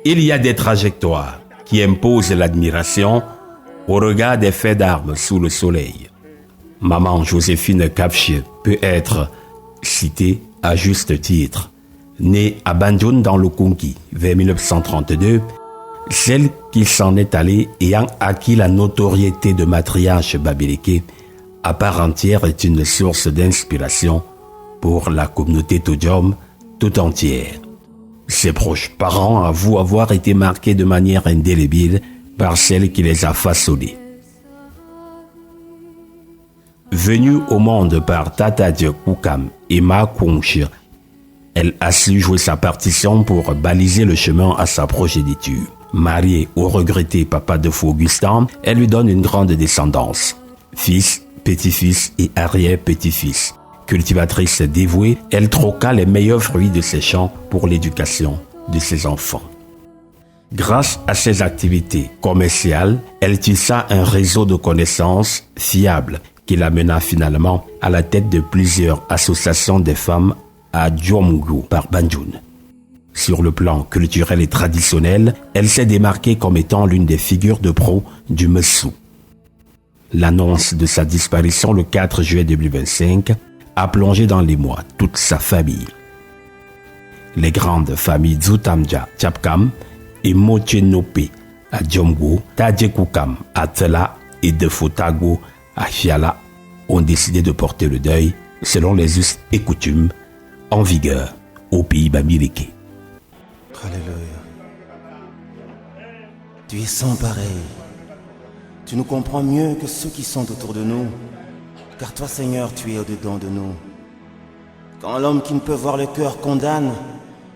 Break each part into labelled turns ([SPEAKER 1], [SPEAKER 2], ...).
[SPEAKER 1] Il y a des trajectoires qui imposent l'admiration au regard des faits d'armes sous le soleil. Maman Joséphine Kapche peut être citée à juste titre. Née à Banjoun dans le Konki vers 1932, celle qui s'en est allée ayant acquis la notoriété de matriarche babélike à part entière est une source d'inspiration pour la communauté Todiom tout entière. Ses proches parents avouent avoir été marqués de manière indélébile par celle qui les a façonnés. Venue au monde par Tata Koukam et Ma Kongshir, elle a su jouer sa partition pour baliser le chemin à sa progéniture. Mariée au regretté papa de Augustin, elle lui donne une grande descendance. Fils, petit-fils et arrière-petit-fils. Cultivatrice dévouée, elle troqua les meilleurs fruits de ses champs pour l'éducation de ses enfants. Grâce à ses activités commerciales, elle tissa un réseau de connaissances fiables qui l'amena finalement à la tête de plusieurs associations des femmes à Djomgo par Banjoun. Sur le plan culturel et traditionnel, elle s'est démarquée comme étant l'une des figures de proue du Messou. L'annonce de sa disparition le 4 juillet 2025 a plongé dans l'émoi toute sa famille. Les grandes familles Dzutamja, Tchapkam et Mochenope à Djomgo, Tadjekoukam à Tela et Defotago à Fiala ont décidé de porter le deuil selon les us et coutumes en vigueur au pays bamileke.
[SPEAKER 2] Alléluia. Tu es sans pareil. Tu nous comprends mieux que ceux qui sont autour de nous. Car toi, Seigneur, tu es au-dedans de nous. Quand l'homme qui ne peut voir le cœur condamne,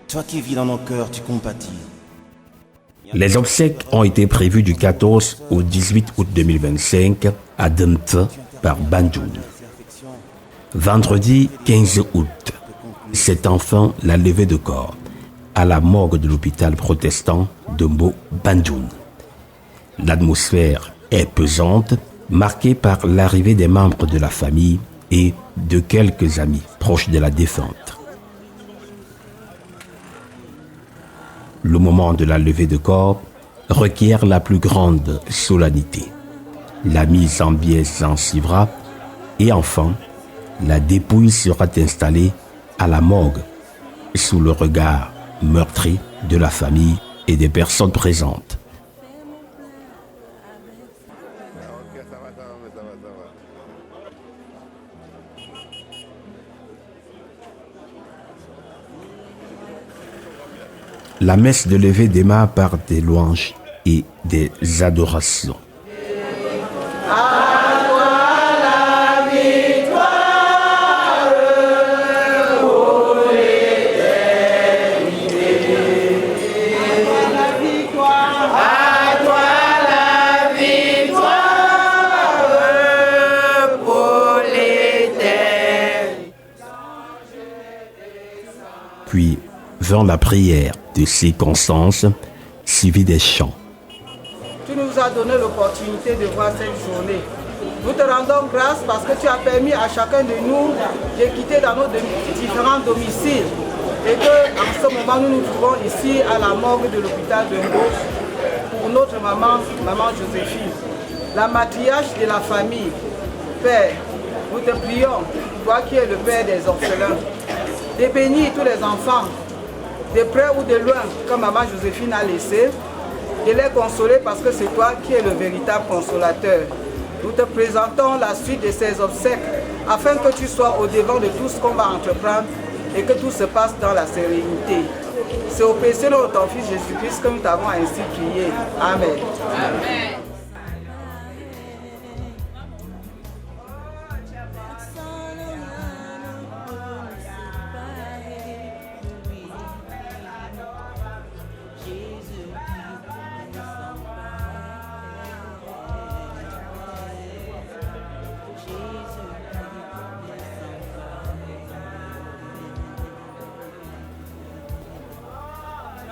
[SPEAKER 2] toi qui vis dans nos cœurs, tu compatis.
[SPEAKER 1] Les obsèques ont été prévues du 14 au 18 août 2025 à Dente par Banjoun. Vendredi 15 août, c'est enfin la levée de corps à la morgue de l'hôpital protestant de Mbo Banjoun. L'atmosphère est pesante, marquée par l'arrivée des membres de la famille et de quelques amis proches de la défunte. Le moment de la levée de corps requiert la plus grande solennité. La mise en biais s'en suivra et enfin, la dépouille sera installée à la morgue sous le regard meurtri de la famille et des personnes présentes. La messe de levée démarre par des louanges et des adorations. Puis vint la prière de circonstance, suivie des chants.
[SPEAKER 3] Tu nous as donné l'opportunité de voir cette journée. Nous te rendons grâce parce que tu as permis à chacun de nous de quitter dans nos différents domiciles. Et qu'en ce moment, nous nous trouvons ici à la morgue de l'hôpital de Mbo pour notre maman, maman Joséphine, la matriarche de la famille. Père, nous te prions, toi qui es le Père des orphelins, de bénir tous les enfants, de près ou de loin, comme maman Joséphine a laissé, de les consoler parce que c'est toi qui es le véritable consolateur. nous te présentons la suite de ces obsèques afin que tu sois au devant de tout ce qu'on va entreprendre et que tout se passe dans la sérénité. C'est au précieux nom de ton Fils Jésus-Christ que nous t'avons ainsi prié. Amen. Amen.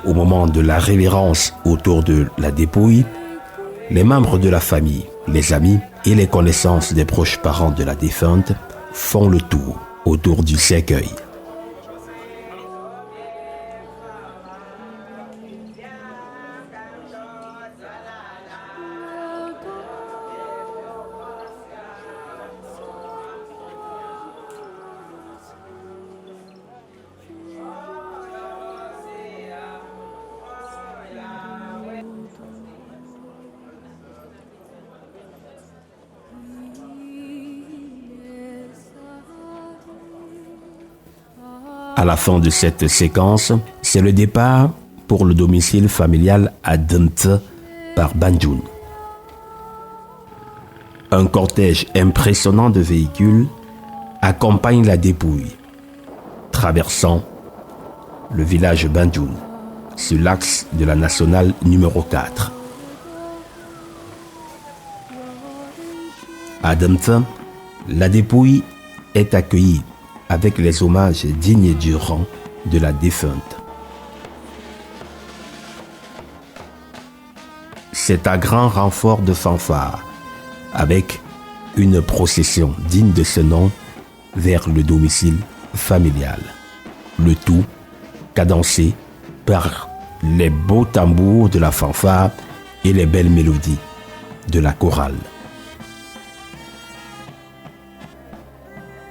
[SPEAKER 1] Au moment de la révérence autour de la dépouille, les membres de la famille, les amis et les connaissances des proches parents de la défunte font le tour autour du cercueil. À la fin de cette séquence, c'est le départ pour le domicile familial à Dente par Banjul. Un cortège impressionnant de véhicules accompagne la dépouille, traversant le village Banjul sur l'axe de la nationale numéro 4. À Dente, la dépouille est accueillie avec les hommages dignes du rang de la défunte. C'est à grand renfort de fanfare, avec une procession digne de ce nom vers le domicile familial. Le tout cadencé par les beaux tambours de la fanfare et les belles mélodies de la chorale.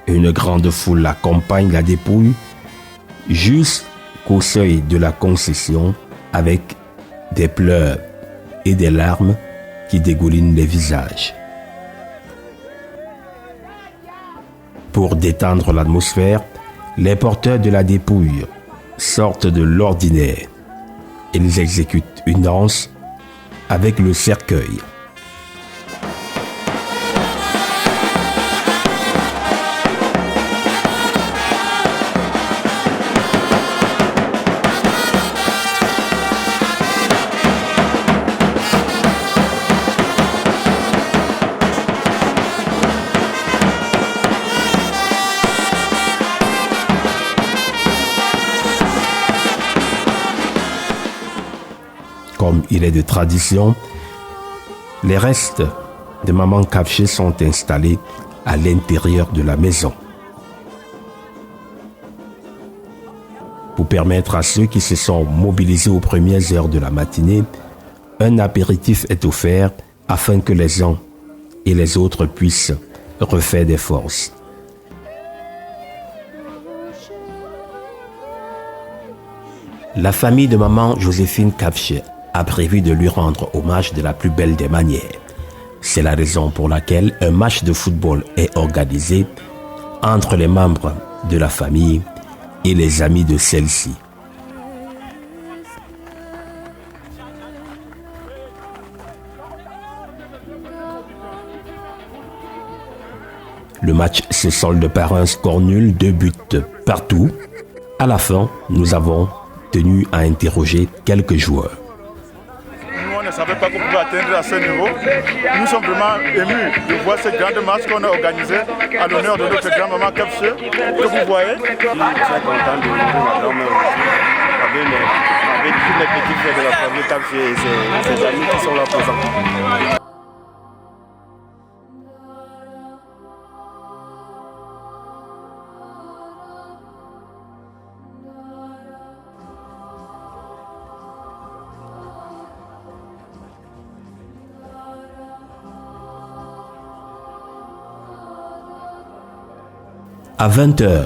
[SPEAKER 1] Une grande foule accompagne la dépouille jusqu'au seuil de la concession avec des pleurs et des larmes qui dégoulinent les visages. Pour détendre l'atmosphère, les porteurs de la dépouille sortent de l'ordinaire. Ils exécutent une danse avec le cercueil. Comme il est de tradition, les restes de Maman Kapché sont installés à l'intérieur de la maison pour permettre à ceux qui se sont mobilisés aux premières heures de la matinée, un apéritif est offert afin que les uns et les autres puissent refaire des forces. La famille de Maman Joséphine Kapché a prévu de lui rendre hommage de la plus belle des manières. C'est la raison pour laquelle un match de football est organisé entre les membres de la famille et les amis de celle-ci. Le match se solde par un score nul, 2 buts partout. À la fin, nous avons tenu à interroger quelques joueurs.
[SPEAKER 4] On ne savait pas qu'on pouvait atteindre à ce niveau. Nous sommes vraiment émus de voir ce grand match qu'on a organisé à l'honneur de notre grand-maman Kapché, que vous voyez. Je suis très content de voir la grand-mère avec tous les petits frères de la famille Kapché et ses amis qui sont là présents.
[SPEAKER 1] À 20h,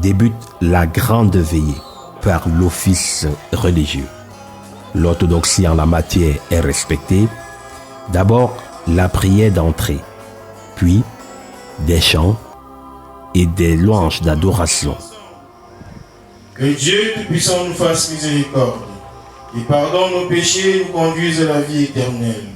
[SPEAKER 1] débute la grande veillée par l'office religieux. L'orthodoxie en la matière est respectée. D'abord, la prière d'entrée puis des chants et des louanges d'adoration.
[SPEAKER 5] Que Dieu Tout-Puissant nous fasse miséricorde et pardonne nos péchés et nous conduise à la vie éternelle.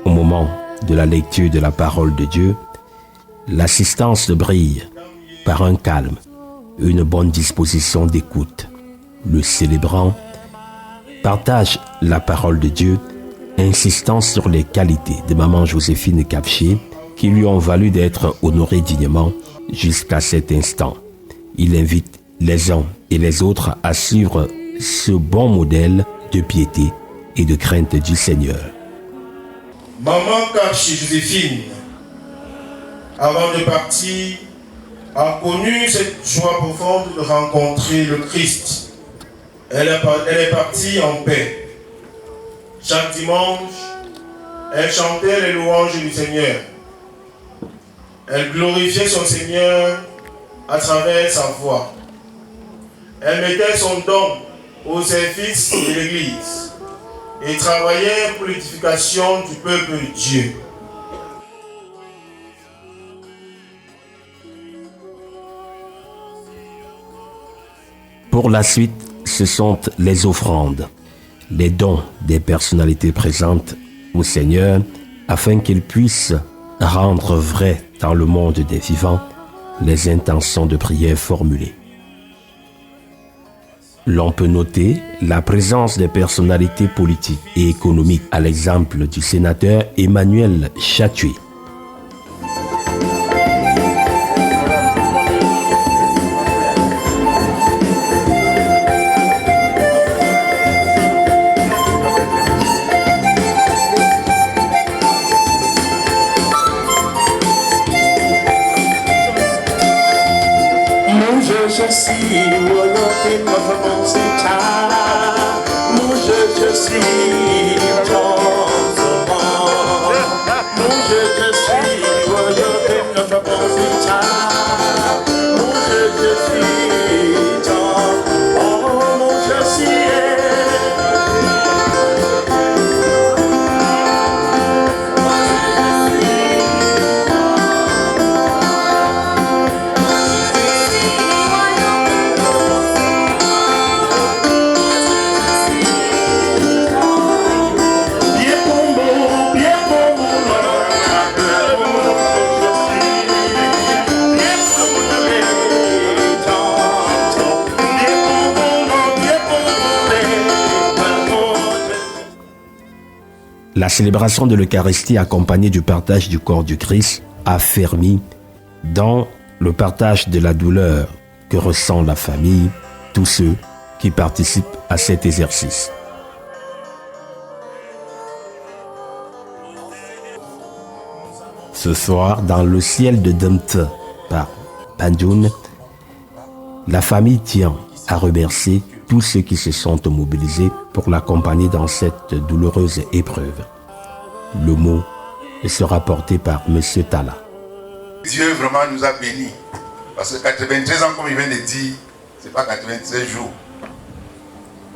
[SPEAKER 1] Au moment de la lecture de la parole de Dieu, l'assistance brille par un calme, une bonne disposition d'écoute. Le célébrant partage la parole de Dieu, insistant sur les qualités de maman Joséphine Kapché qui lui ont valu d'être honorée dignement jusqu'à cet instant. Il invite les uns et les autres à suivre ce bon modèle de piété et de crainte du Seigneur.
[SPEAKER 5] Maman Kapché Joséphine, avant de partir, a connu cette joie profonde de rencontrer le Christ. Elle est partie en paix. Chaque dimanche, elle chantait les louanges du Seigneur. Elle glorifiait son Seigneur à travers sa voix. Elle mettait son don au service de l'Église et travaillait pour l'édification du peuple de Dieu.
[SPEAKER 1] Pour la suite, ce sont les offrandes, les dons des personnalités présentes au Seigneur afin qu'il puisse rendre vrai dans le monde des vivants les intentions de prière formulées. L'on peut noter la présence des personnalités politiques et économiques à l'exemple du sénateur Emmanuel Chatoué. La célébration de l'Eucharistie accompagnée du partage du corps du Christ affermit dans le partage de la douleur que ressent la famille tous ceux qui participent à cet exercice. Ce soir, dans le ciel de Demte par Bandoun, la famille tient à remercier tous ceux qui se sont mobilisés pour l'accompagner dans cette douloureuse épreuve. Le mot sera porté par M. Tala.
[SPEAKER 6] Dieu vraiment nous a bénis. Parce que 93 ans, comme il vient de dire, ce n'est pas 96 jours.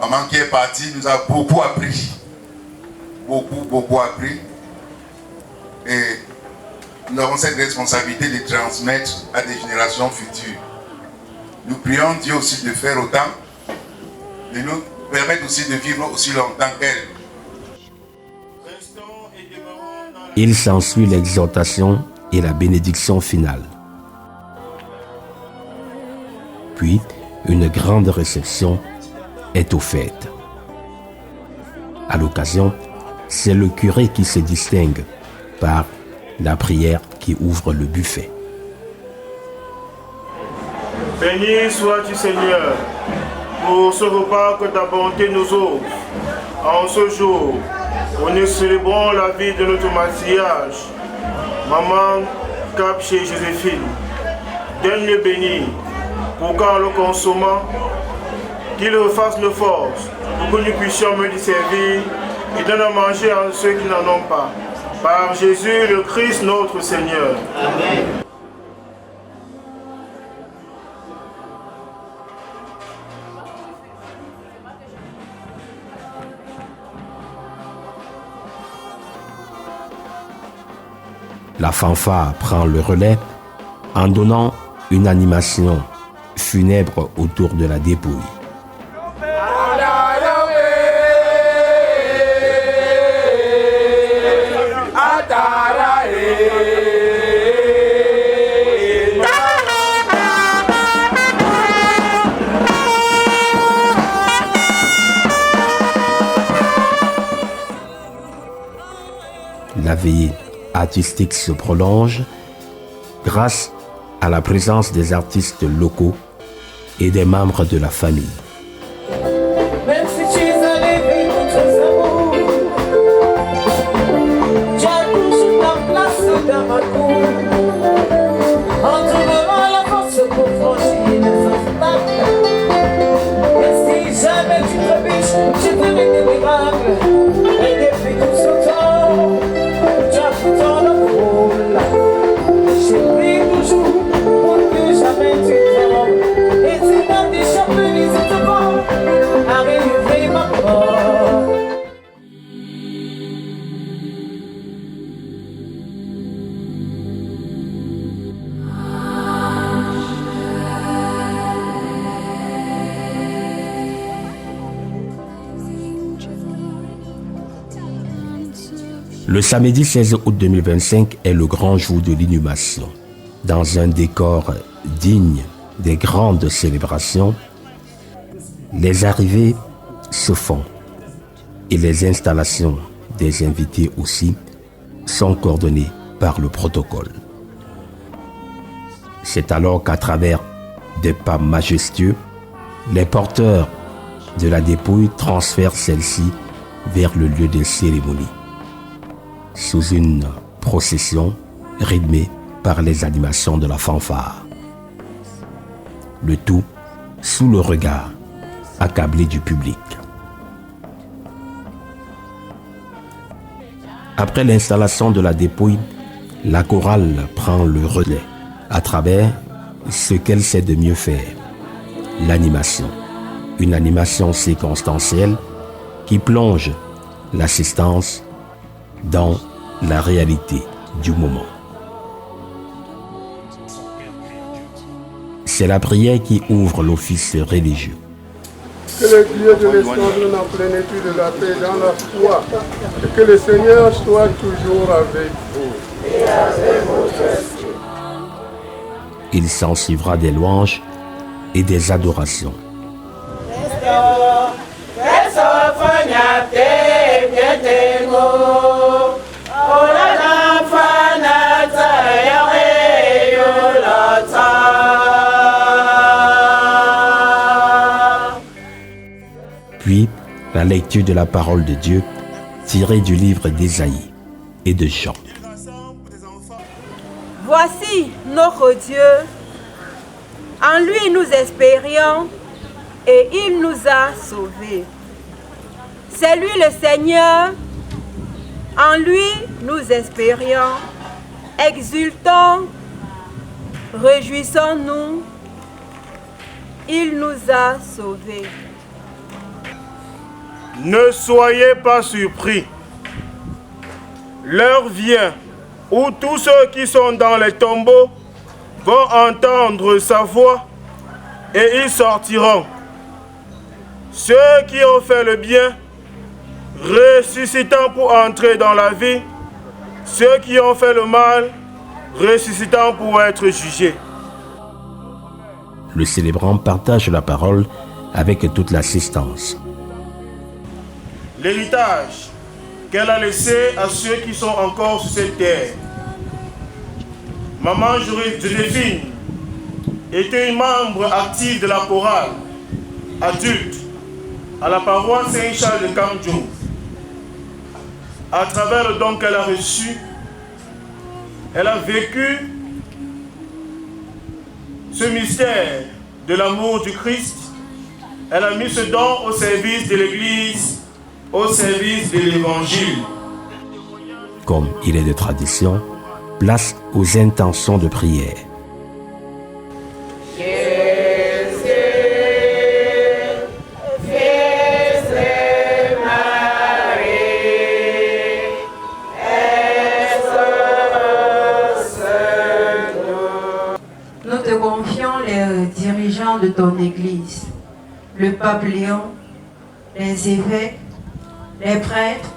[SPEAKER 6] Maman qui est partie nous a beaucoup appris. Beaucoup appris. Et nous avons cette responsabilité de transmettre à des générations futures. Nous prions Dieu aussi de faire autant, de nous permettre aussi de vivre aussi longtemps qu'elle.
[SPEAKER 1] Il s'ensuit l'exhortation et la bénédiction finale. Puis, une grande réception est offerte. À l'occasion, c'est le curé qui se distingue par la prière qui ouvre le buffet.
[SPEAKER 5] Béni sois-tu Seigneur, pour ce repas que ta bonté nous offre. En ce jour, où nous célébrons la vie de notre matriarche, Maman Kapché Joséphine, donne-le béni, pour qu'en le consommant, qu'il refasse nos forces, pour que nous puissions me servir et donne à manger à ceux qui n'en ont pas. Par Jésus le Christ notre Seigneur. Amen.
[SPEAKER 1] La fanfare prend le relais en donnant une animation funèbre autour de la dépouille. La veillée artistique se prolonge grâce à la présence des artistes locaux et des membres de la famille.
[SPEAKER 7] Même si tu es allé contre amour, tu as toujours ta place dans ma cour. En trouvant la force pour franchir les obstacles. Et si jamais tu trébuches, tu ferais des miracles. Et depuis tout ce temps, tu as tout ton rôle. Je prie toujours pour que jamais tu tombes. Et si dans tes cheveux, n'hésite pas à réouvrir ma porte.
[SPEAKER 1] Le samedi 16 août 2025 est le grand jour de l'inhumation. Dans un décor digne des grandes célébrations, les arrivées se font et les installations des invités aussi sont coordonnées par le protocole. C'est alors qu'à travers des pas majestueux, les porteurs de la dépouille transfèrent celle-ci vers le lieu de cérémonie, sous une procession rythmée par les animations de la fanfare. Le tout sous le regard accablé du public. Après l'installation de la dépouille, la chorale prend le relais à travers ce qu'elle sait de mieux faire, l'animation. Une animation circonstancielle qui plonge l'assistance dans la réalité du moment. C'est la prière qui ouvre l'office religieux.
[SPEAKER 8] Que le Dieu de l'Esprit donne en plénitude de la paix dans la foi, et que le Seigneur soit toujours avec vous. Et avec votre esprit.
[SPEAKER 1] Il s'en suivra des louanges et des adorations. Puis, la lecture de la parole de Dieu tirée du livre d'Ésaïe et de Jean.
[SPEAKER 9] Voici notre Dieu. En lui nous espérions et il nous a sauvés. C'est lui le Seigneur. En lui nous espérions. Exultons, réjouissons-nous. Il nous a sauvés.
[SPEAKER 5] Ne soyez pas surpris. L'heure vient où tous ceux qui sont dans les tombeaux vont entendre sa voix et ils sortiront. Ceux qui ont fait le bien, ressuscitant pour entrer dans la vie, ceux qui ont fait le mal, ressuscitant pour être jugés.
[SPEAKER 1] Le célébrant partage la parole avec toute l'assistance.
[SPEAKER 5] L'héritage qu'elle a laissé à ceux qui sont encore sur cette terre. Maman Joséphine était une membre active de la chorale adulte à la paroisse Saint-Charles de Kamdjo. À travers le don qu'elle a reçu, elle a vécu ce mystère de l'amour du Christ. Elle a mis ce don au service de l'Église au service de l'Évangile.
[SPEAKER 1] Comme il est de tradition, place aux intentions de prière.
[SPEAKER 10] Nous te confions les dirigeants de ton Église, le pape Léon, les évêques, les prêtres,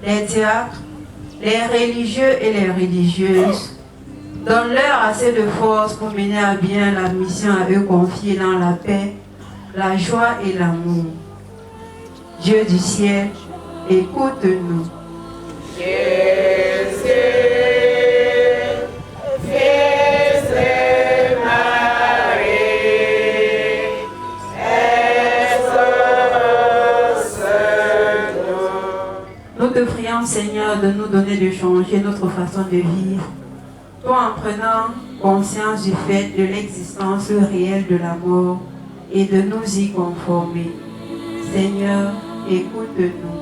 [SPEAKER 10] les diacres, les religieux et les religieuses. Donne-leur assez de force pour mener à bien la mission à eux confiée dans la paix, la joie et l'amour. Dieu du ciel, écoute-nous. Nous te prions, Seigneur, de nous donner de changer notre façon de vivre, tout en prenant conscience du fait de l'existence réelle de la mort et de nous y conformer. Seigneur, écoute-nous.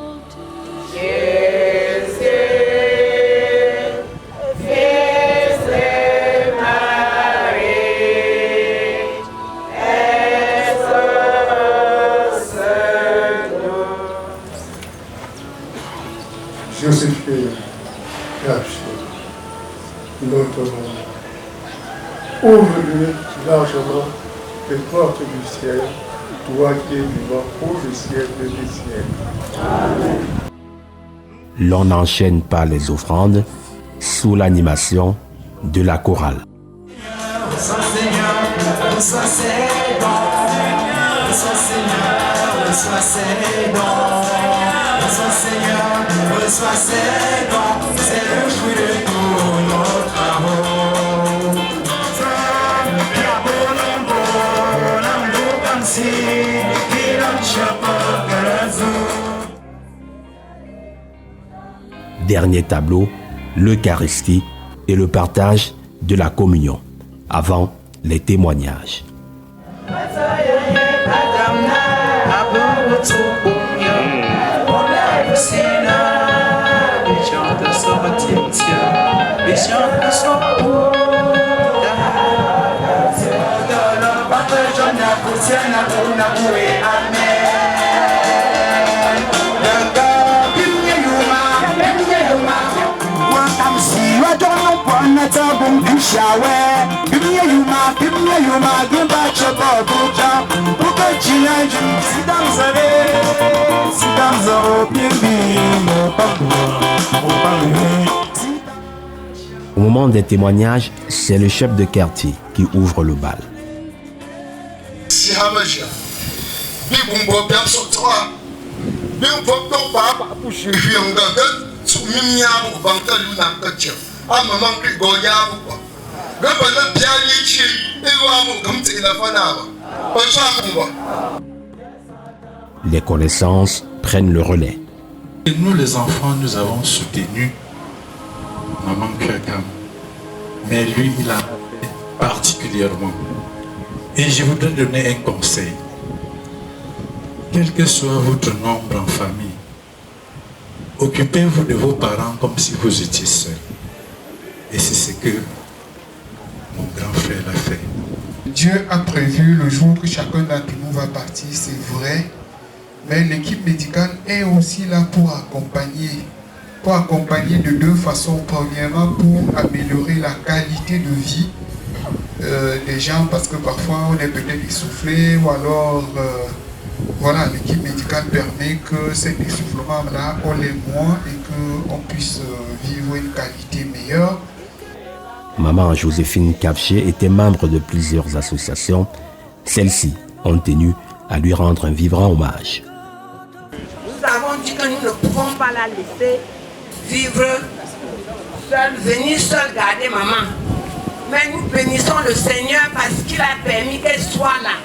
[SPEAKER 8] Joséphine Capché, notre nom. Ouvre-lui largement les portes du ciel, toi qui es vivant pour le ciel des siècles.
[SPEAKER 1] L'on enchaîne par les offrandes sous l'animation de la chorale.
[SPEAKER 7] C'est le fruit de tous nos travaux.
[SPEAKER 1] Dernier tableau, l'Eucharistie et le partage de la communion, avant les témoignages. Au moment des témoignages, c'est le chef de quartier qui ouvre le bal. Les connaissances prennent le relais.
[SPEAKER 11] Et nous les enfants, nous avons soutenu Maman Kouakam. Mais lui, il a fait particulièrement. Et je voudrais donner un conseil. Quel que soit votre nombre en famille, occupez-vous de vos parents comme si vous étiez seuls. Et c'est ce que mon grand frère a fait.
[SPEAKER 12] Dieu a prévu le jour que chacun d'entre nous va partir, c'est vrai. Mais l'équipe médicale est aussi là pour accompagner de deux façons. Premièrement, pour améliorer la qualité de vie des gens, parce que parfois on est peut-être essoufflé, ou alors voilà, l'équipe médicale permet que cet essoufflement-là, on l'ait moins et qu'on puisse vivre une qualité meilleure.
[SPEAKER 1] Maman Joséphine Capché était membre de plusieurs associations. Celles-ci ont tenu à lui rendre un vibrant hommage.
[SPEAKER 13] Nous avons dit que nous ne pouvons pas la laisser vivre seule, venir seule garder maman. Mais nous bénissons le Seigneur parce qu'il a permis qu'elle soit là.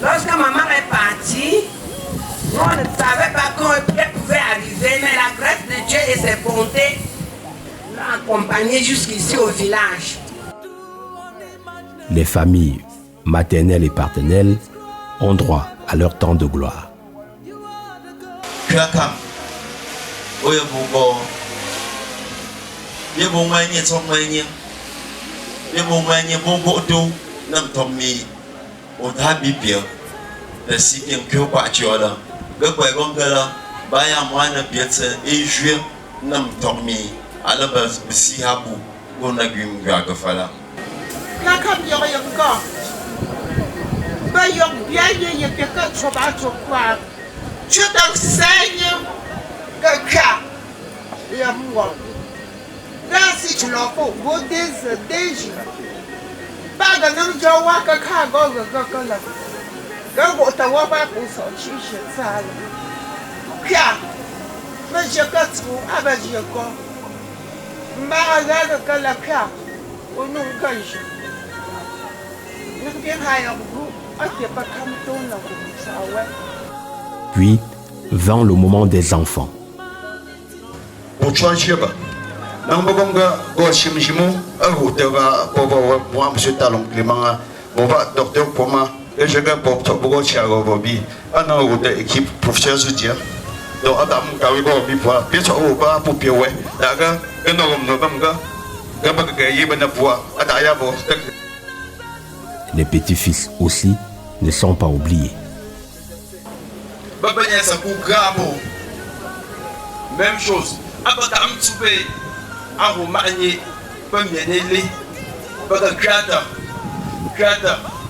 [SPEAKER 13] Lorsque maman est partie, nous on ne savait pas qu'elle pouvait arriver, mais la grâce de Dieu et ses bontés l'ont accompagnée jusqu'ici au village.
[SPEAKER 1] Les familles maternelles et paternelles ont droit à leur temps de gloire.
[SPEAKER 14] Krakam, Oyabugo, Yabumania Tomania, Yabumania Bobo, Nam Tommy, or Happy the city and Kilpatchola, go by Gongala, by a one Piazza, Asia, Nam Tommy, Alabas, Sihabu, Gonagim Gagafala.
[SPEAKER 13] Krakam, you're your God. But you're bien, you pick up from out of crowd. Tu t'enseignes que car et à moi. Là, si tu l'as fait, vous déjà. Pas de nom de wa que car go là. Quand vous t'avez pas pour sortir chez ça. Car, mais je trouve avec je go. Malade que la car, au nom gage. Nous bien haïr vous, ok pas comme ton là comme ça ouais.
[SPEAKER 1] Puis vint le moment des enfants. Les petits-fils aussi ne sont pas oubliés.
[SPEAKER 15] Même chose. Abakam Tsoupé, Aromagné, Pamianelli, Baga Krata,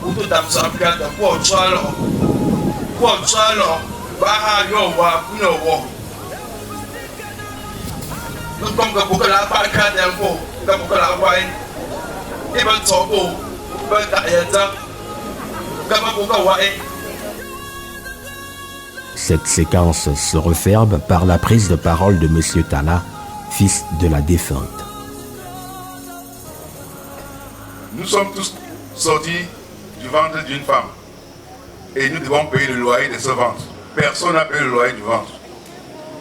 [SPEAKER 15] Uto Damsa Krata, Port Swallow, Baha Yowa, Puno. Look from the Bukala Parka Dempo, the Bukala Wine, even Tobo, Bagayata, Gamabuka Wine.
[SPEAKER 1] Cette séquence se referme par la prise de parole de M. Tala, fils de la défunte.
[SPEAKER 6] Nous sommes tous sortis du ventre d'une femme et nous devons payer le loyer de ce ventre. Personne n'a payé le loyer du ventre.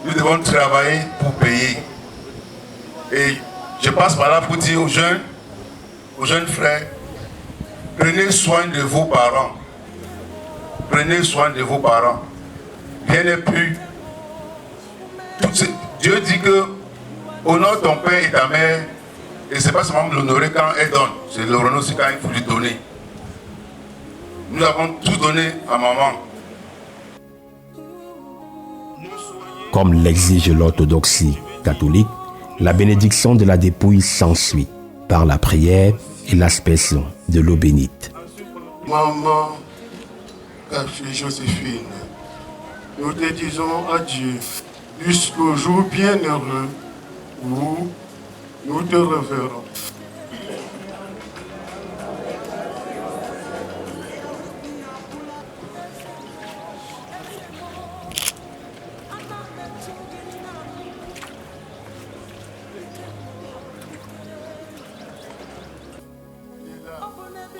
[SPEAKER 6] Nous devons travailler pour payer. Et je passe par là pour dire aux jeunes frères, prenez soin de vos parents. Prenez soin de vos parents. Bien n'est plus. Dieu dit que honore ton père et ta mère. Et ce n'est pas seulement l'honorer quand elle donne. C'est l'honorer aussi quand il faut lui donner. Nous avons tout donné à maman.
[SPEAKER 1] Comme l'exige l'orthodoxie catholique, la bénédiction de la dépouille s'ensuit par la prière et l'aspersion de l'eau bénite.
[SPEAKER 8] Maman, Joséphine, nous te disons adieu jusqu'au jour bienheureux où nous te reverrons.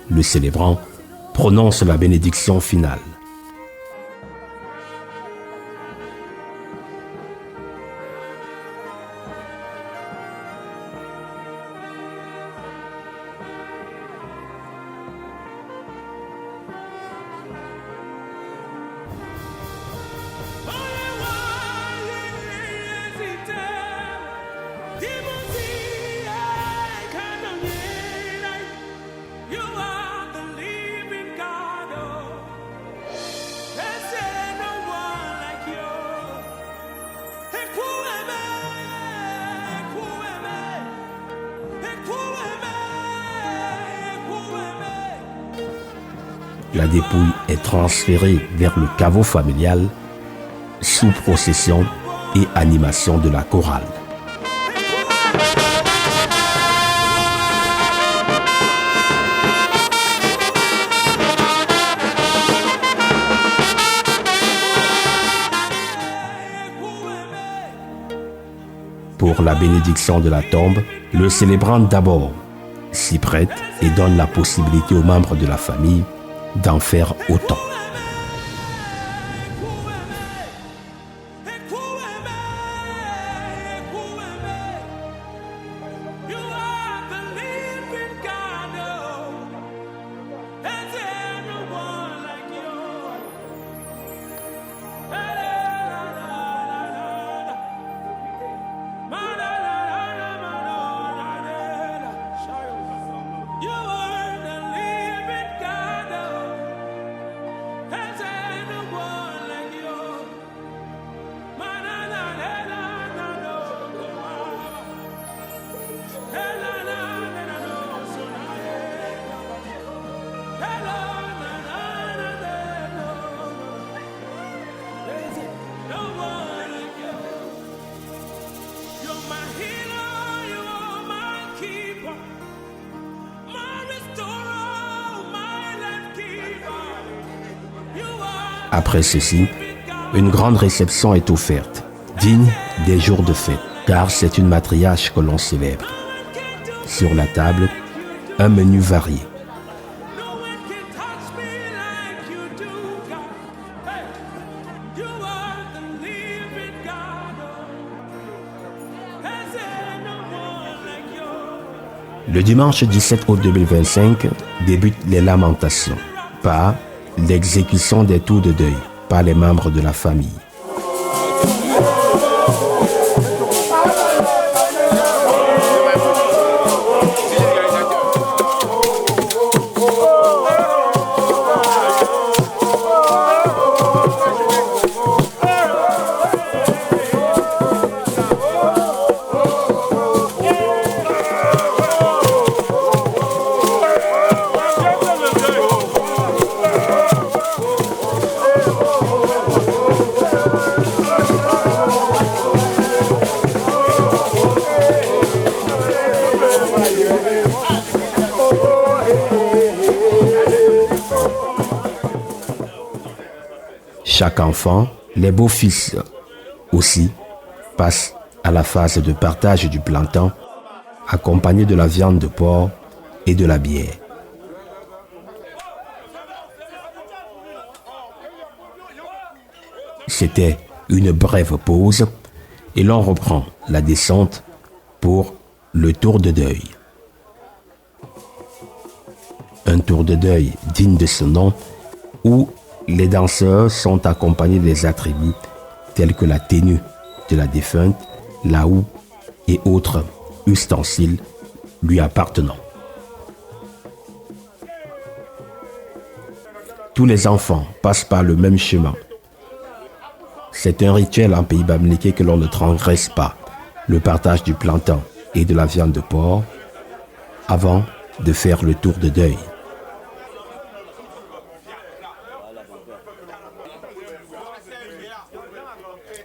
[SPEAKER 1] Le célébrant prononce la bénédiction finale. La dépouille est transférée vers le caveau familial sous procession et animation de la chorale. Pour la bénédiction de la tombe, le célébrant d'abord s'y prête et donne la possibilité aux membres de la famille d'en faire autant. Après ceci, une grande réception est offerte, digne des jours de fête, car c'est une matriarche que l'on célèbre. Sur la table, un menu varié. Le dimanche 17 août 2025 débutent les lamentations par l'exécution des tours de deuil par les membres de la famille. Chaque enfant, les beaux-fils aussi, passe à la phase de partage du plantain, accompagné de la viande de porc et de la bière. C'était une brève pause et l'on reprend la descente pour le tour de deuil. Un tour de deuil digne de ce nom où les danseurs sont accompagnés des attributs tels que la tenue de la défunte, la houe et autres ustensiles lui appartenant. Tous les enfants passent par le même chemin. C'est un rituel en pays bamileke que l'on ne transgresse pas, le partage du plantain et de la viande de porc avant de faire le tour de deuil.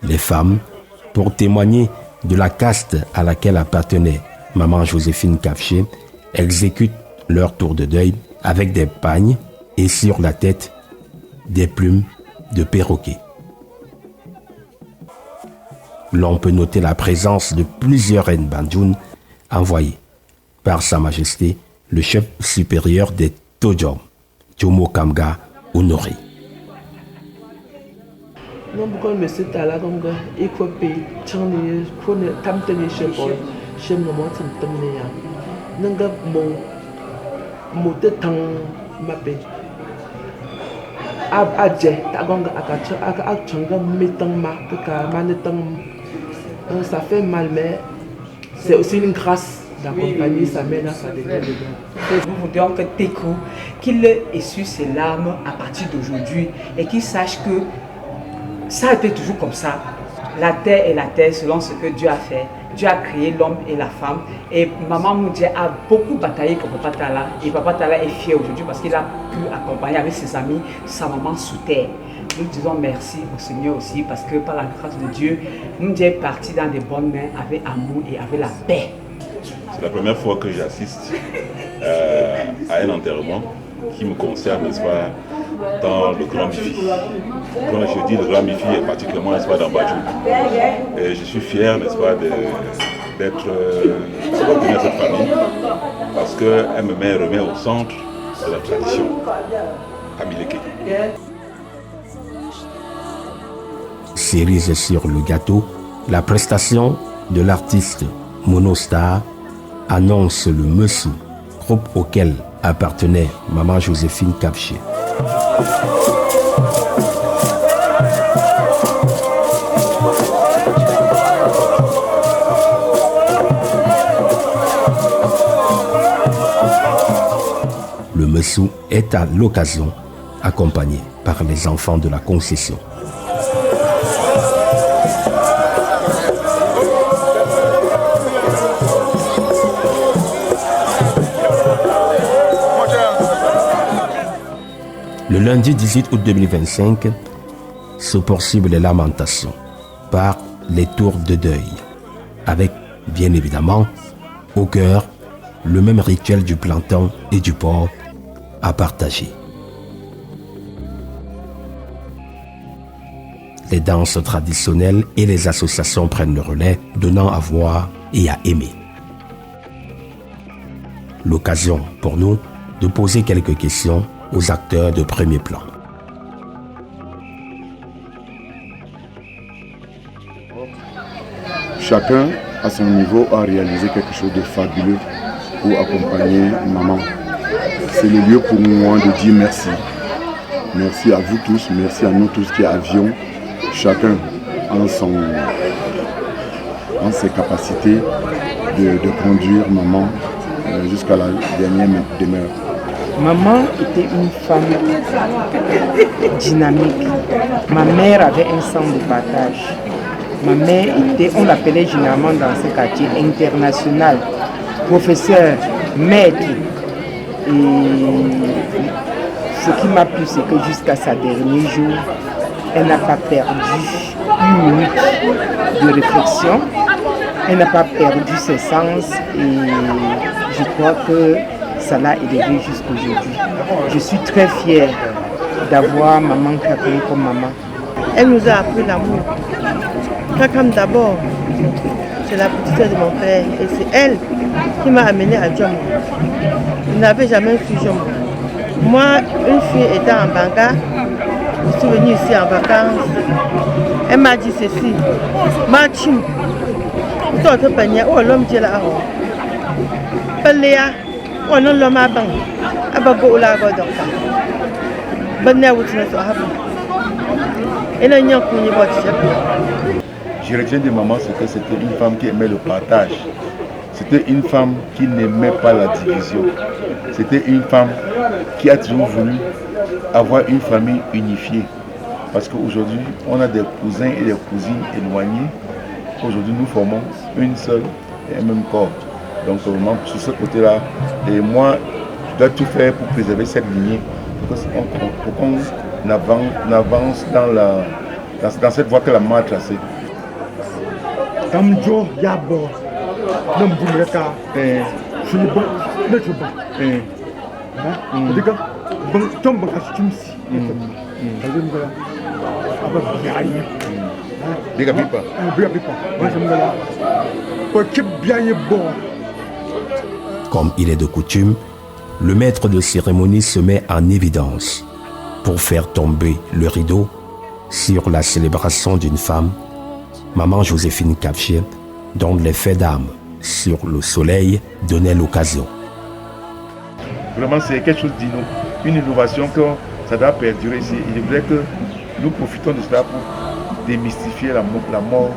[SPEAKER 1] Les femmes, pour témoigner de la caste à laquelle appartenait maman Joséphine Kafché, exécutent leur tour de deuil avec des pagnes et sur la tête des plumes de perroquet. L'on peut noter la présence de plusieurs reines bandjounes envoyées par Sa Majesté le chef supérieur des Tojom, Jomo Kamga Honoré.
[SPEAKER 16] Non, pourquoi me c'est à la longue, il faut payer, tchanné, faut ne tamtenir chez moi, chez moi, tamtenir. Nanga mon temps m'appelle. Adje, tagonga akachanga metang ma, que manetang. Ça fait mal, mais c'est aussi une grâce d'accompagner sa mère dans sa dernière demeure.
[SPEAKER 17] Nous voudrions que Teko, qu'il essuie ses larmes à partir d'aujourd'hui et qu'il sache que ça a été toujours comme ça. La terre est la terre selon ce que Dieu a fait. Dieu a créé l'homme et la femme. Et maman Moudia a beaucoup bataillé pour Papa Tala. Et Papa Tala est fier aujourd'hui parce qu'il a pu accompagner avec ses amis sa maman sous terre. Nous disons merci au Seigneur aussi parce que par la grâce de Dieu, Moudia est parti dans des bonnes mains avec amour et avec la paix.
[SPEAKER 18] C'est la première fois que j'assiste à un enterrement qui me concerne, n'est-ce pas, dans le Grand Mifi. Quand je dis le Grand Mifi, et particulièrement, n'est-ce pas, dans Badjoun. Et je suis fier, n'est-ce pas, d'être appartenu à cette famille parce qu'elle me remet au centre de la tradition bamileke.
[SPEAKER 1] Cerise sur le gâteau, la prestation de l'artiste Monostar annonce le Messou, groupe auquel appartenait maman Joséphine Kafché. Le Messou est à l'occasion accompagné par les enfants de la concession. Le lundi 18 août 2025 se poursuivent les lamentations par les tours de deuil, avec bien évidemment au cœur le même rituel du plantain et du porc à partager. les danses traditionnelles et les associations prennent le relais, donnant à voir et à aimer. L'occasion pour nous de poser quelques questions aux acteurs de premier plan.
[SPEAKER 19] Chacun, à son niveau, a réalisé quelque chose de fabuleux pour accompagner maman. C'est le lieu pour moi de dire merci. Merci à vous tous, merci à nous tous qui avions, chacun en ses capacités de conduire maman jusqu'à la dernière demeure.
[SPEAKER 17] Maman était une femme dynamique. Ma mère avait un sens de partage. Ma mère était, on l'appelait généralement dans ce quartier, international, professeur, maître. Et ce qui m'a plu, c'est que jusqu'à sa dernier jour, elle n'a pas perdu une minute de réflexion. Elle n'a pas perdu ses sens et je crois que ça l'a élevée jusqu'aujourd'hui. Je suis très fière d'avoir maman Kakam comme maman.
[SPEAKER 20] Elle nous a appris l'amour. Kakam d'abord, c'est la petite sœur de mon père et c'est elle qui m'a amenée à Djom. Je n'avais jamais su Djom. Moi, une fille étant en Banga, je suis venue ici en vacances. Elle m'a dit ceci, Machim, toi tu peignais, oh l'homme dit là, Peléa, oh non l'homme a bang, abago la godon. Benna wutna so habu. Et là, il y a un peu de
[SPEAKER 19] Je retiens de maman, c'est que c'était une femme qui aimait le partage. C'était une femme qui n'aimait pas la division. C'était une femme qui a toujours voulu avoir une famille unifiée. Parce qu'aujourd'hui, on a des cousins et des cousines éloignés. Aujourd'hui, nous formons une seule et un même corps. Donc, vraiment, sur ce côté-là, et moi, je dois tout faire pour préserver cette lignée. Pour qu'on avance dans cette voie que la maman a tracée.
[SPEAKER 8] Kamjo Yabo, Nambumeka, Sulibo, Netuba, Diga, Tomba Chumsi,
[SPEAKER 19] Diga Pipa,
[SPEAKER 1] Comme il est de coutume, le maître de cérémonie se met en évidence pour faire tomber le rideau sur la célébration d'une femme, maman Joséphine Kapché, dont l'effet d'âme sur le soleil donnait l'occasion.
[SPEAKER 19] Vraiment, c'est quelque chose d'innovant, une innovation que ça doit perdurer ici. Il voudrait que nous profitons de cela pour démystifier la mort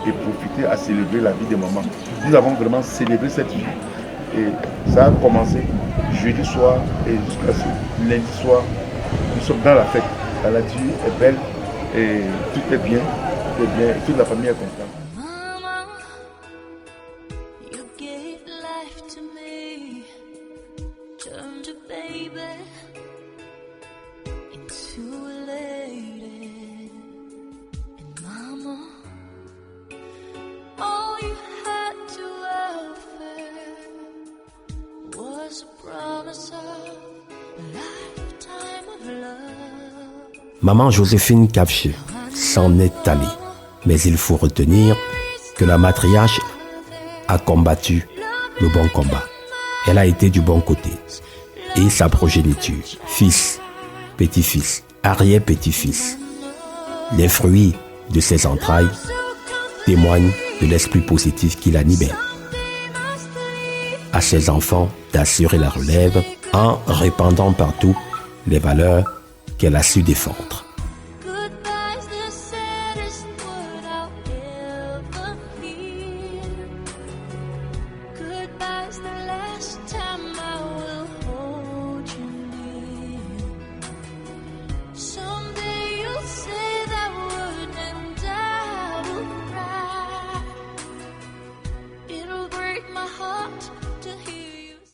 [SPEAKER 19] et profiter à célébrer la vie de maman. Nous avons vraiment célébré cette vie et ça a commencé jeudi soir et jusqu'à ce lundi soir. Nous sommes dans la fête. La nature est belle et tout est bien, et toute la famille est contente.
[SPEAKER 1] Maman Joséphine Kapché s'en est allée, mais il faut retenir que la matriarche a combattu le bon combat. Elle a été du bon côté. Et sa progéniture, fils, petit-fils, arrière-petit-fils, les fruits de ses entrailles témoignent de l'esprit positif qui l'animait. À ses enfants d'assurer la relève en répandant partout les valeurs qu'elle a su défendre.